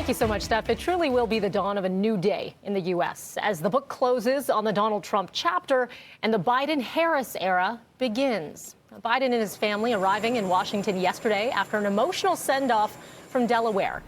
Thank you so much, Steph. It truly will be the dawn of a new day in the U.S. as the book closes on the Donald Trump chapter and the Biden-Harris era begins. Biden and his family arriving in Washington yesterday after an emotional send-off from Delaware.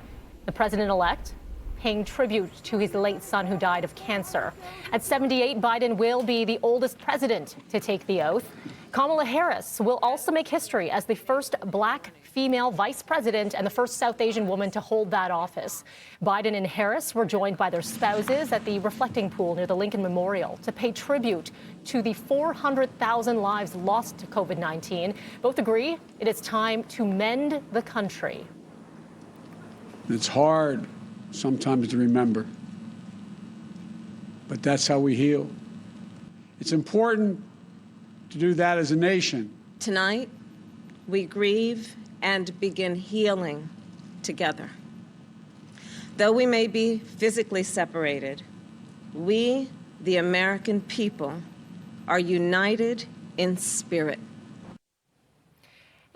The president-elect paying tribute to his late son who died of cancer. At 78, Biden will be the oldest president to take the oath. Kamala Harris will also make history as the first black female vice president and the first South Asian woman to hold that office. Biden and Harris were joined by their spouses at the reflecting pool near the Lincoln Memorial to pay tribute to the 400,000 lives lost to COVID-19. Both agree it is time to mend the country. It's hard sometimes to remember, but that's how we heal. It's important to do that as a nation. Tonight, we grieve and begin healing together. Though we may be physically separated, we, the American people, are united in spirit.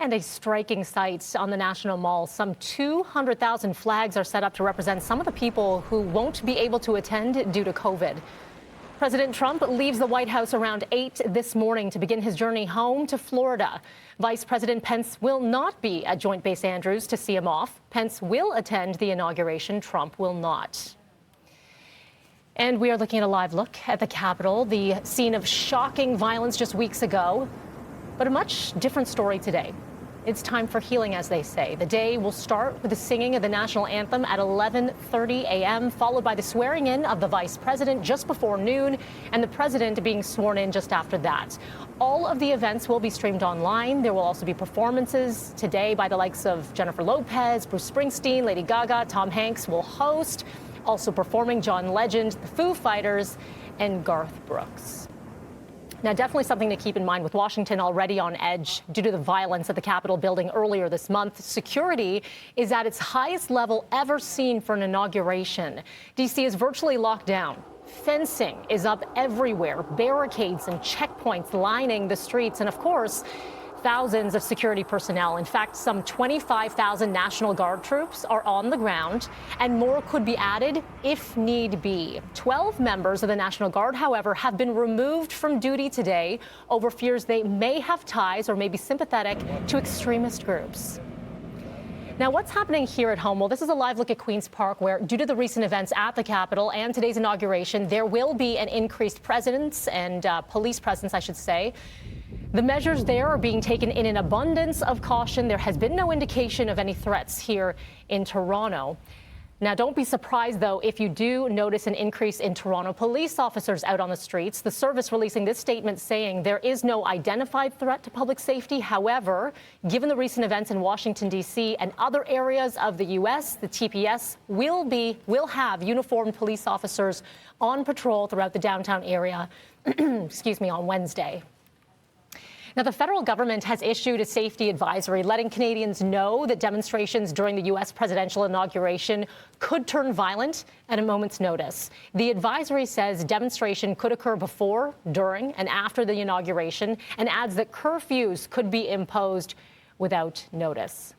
And a striking sight on the National Mall. Some 200,000 flags are set up to represent some of the people who won't be able to attend due to COVID. President Trump leaves the White House around 8 this morning to begin his journey home to Florida. Vice President Pence will not be at Joint Base Andrews to see him off. Pence will attend the inauguration. Trump will not. And we are looking at a live look at the Capitol, the scene of shocking violence just weeks ago, but a much different story today. It's time for healing, as they say. The day will start with the singing of the national anthem at 11:30 a.m., followed by the swearing in of the vice president just before noon, and the president being sworn in just after that. All of the events will be streamed online. There will also be performances today by the likes of Jennifer Lopez, Bruce Springsteen, Lady Gaga, Tom Hanks will host. Also performing John Legend, the Foo Fighters, and Garth Brooks. Now, definitely something to keep in mind with Washington already on edge due to the violence at the Capitol building earlier this month. Security is at its highest level ever seen for an inauguration. D.C. is virtually locked down. Fencing is up everywhere, barricades and checkpoints lining the streets, and of course, thousands of security personnel. In fact, some 25,000 National Guard troops are on the ground, and more could be added if need be. 12 members of the National Guard, however, have been removed from duty today over fears they may have ties or may be sympathetic to extremist groups. Now, what's happening here at home? Well, this is a live look at Queen's Park, where, due to the recent events at the Capitol and today's inauguration, there will be an increased presence and police presence, I should say. The measures there are being taken in an abundance of caution. There has been no indication of any threats here in Toronto. Now, don't be surprised, though, if you do notice an increase in Toronto police officers out on the streets. The service releasing this statement saying there is no identified threat to public safety. However, given the recent events in Washington, D.C. and other areas of the U.S., the TPS will have uniformed police officers on patrol throughout the downtown area, on Wednesday. Now, the federal government has issued a safety advisory letting Canadians know that demonstrations during the U.S. presidential inauguration could turn violent at a moment's notice. The advisory says demonstration could occur before, during, and after the inauguration, and adds that curfews could be imposed without notice.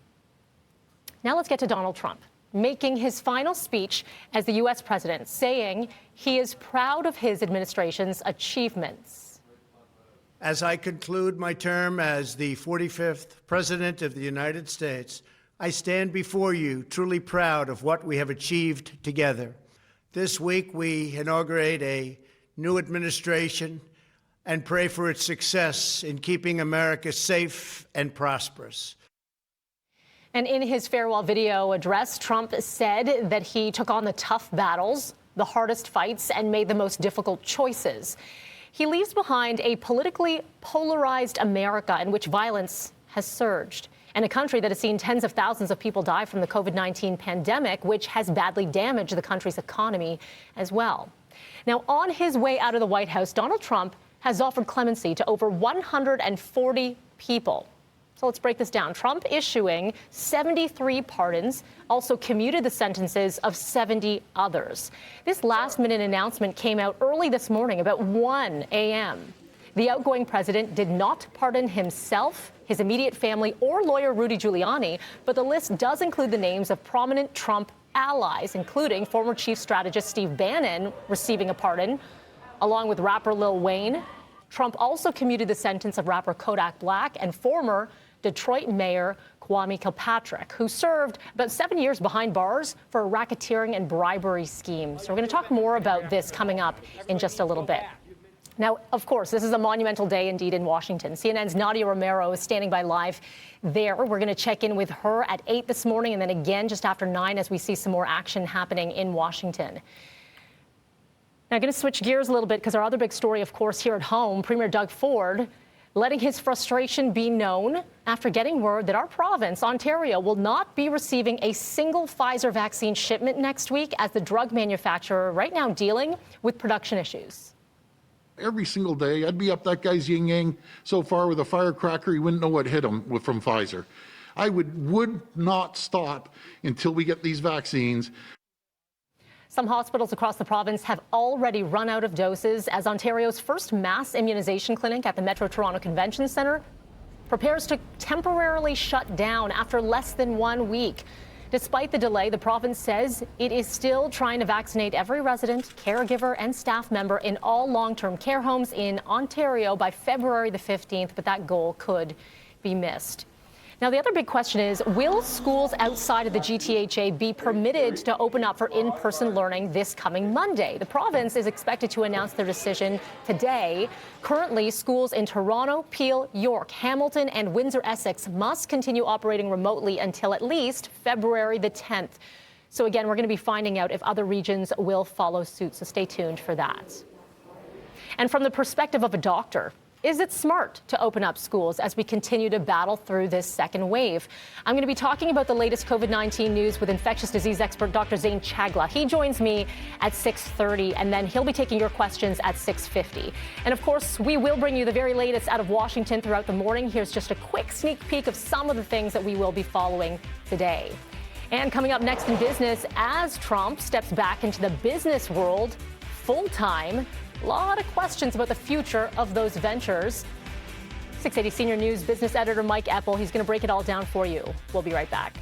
Now let's get to Donald Trump, making his final speech as the U.S. president, saying he is proud of his administration's achievements. As I conclude my term as the 45th President of the United States, I stand before you truly proud of what we have achieved together. This week, we inaugurate a new administration and pray for its success in keeping America safe and prosperous. And in his farewell video address, Trump said that he took on the tough battles, the hardest fights, and made the most difficult choices. He leaves behind a politically polarized America in which violence has surged, and a country that has seen tens of thousands of people die from the COVID-19 pandemic, which has badly damaged the country's economy as well. Now, on his way out of the White House, Donald Trump has offered clemency to over 140 people. So let's break this down. Trump issuing 73 pardons, also commuted the sentences of 70 others. This last-minute announcement came out early this morning, about 1 a.m. The outgoing president did not pardon himself, his immediate family, or lawyer Rudy Giuliani, but the list does include the names of prominent Trump allies, including former chief strategist Steve Bannon receiving a pardon, along with rapper Lil Wayne. Trump also commuted the sentence of rapper Kodak Black and former Detroit Mayor Kwame Kilpatrick, who served about 7 years behind bars for a racketeering and bribery scheme. So we're going to talk more about this coming up in just a little bit. Now, of course, this is a monumental day indeed in Washington. CNN's Nadia Romero is standing by live there. We're going to check in with her at 8 this morning and then again just after 9 as we see some more action happening in Washington. Now, I'm going to switch gears a little bit because our other big story, of course, here at home, Premier Doug Ford letting his frustration be known after getting word that our province, Ontario, will not be receiving a single Pfizer vaccine shipment next week as the drug manufacturer right now dealing with production issues. Every single day, I'd be up that guy's yin-yang so far with a firecracker, he wouldn't know what hit him from Pfizer. I would not stop until we get these vaccines. Some hospitals across the province have already run out of doses as Ontario's first mass immunization clinic at the Metro Toronto Convention Centre prepares to temporarily shut down after less than 1 week. Despite the delay, the province says it is still trying to vaccinate every resident, caregiver, and staff member in all long-term care homes in Ontario by February the 15th, but that goal could be missed. Now, the other big question is, will schools outside of the GTHA be permitted to open up for in-person learning this coming Monday? The province is expected to announce their decision today. Currently, schools in Toronto, Peel, York, Hamilton, and Windsor-Essex must continue operating remotely until at least February the 10th. So again, we're going to be finding out if other regions will follow suit, so stay tuned for that. And from the perspective of a doctor, is it smart to open up schools as we continue to battle through this second wave? I'm going to be talking about the latest COVID-19 news with infectious disease expert Dr. Zain Chagla. He joins me at 6:30, and then he'll be taking your questions at 6:50. And of course, we will bring you the very latest out of Washington throughout the morning. Here's just a quick sneak peek of some of the things that we will be following today. And coming up next in business, as Trump steps back into the business world full-time, a lot of questions about the future of those ventures. 680 Senior News business editor Mike Epple, he's going to break it all down for you. We'll be right back.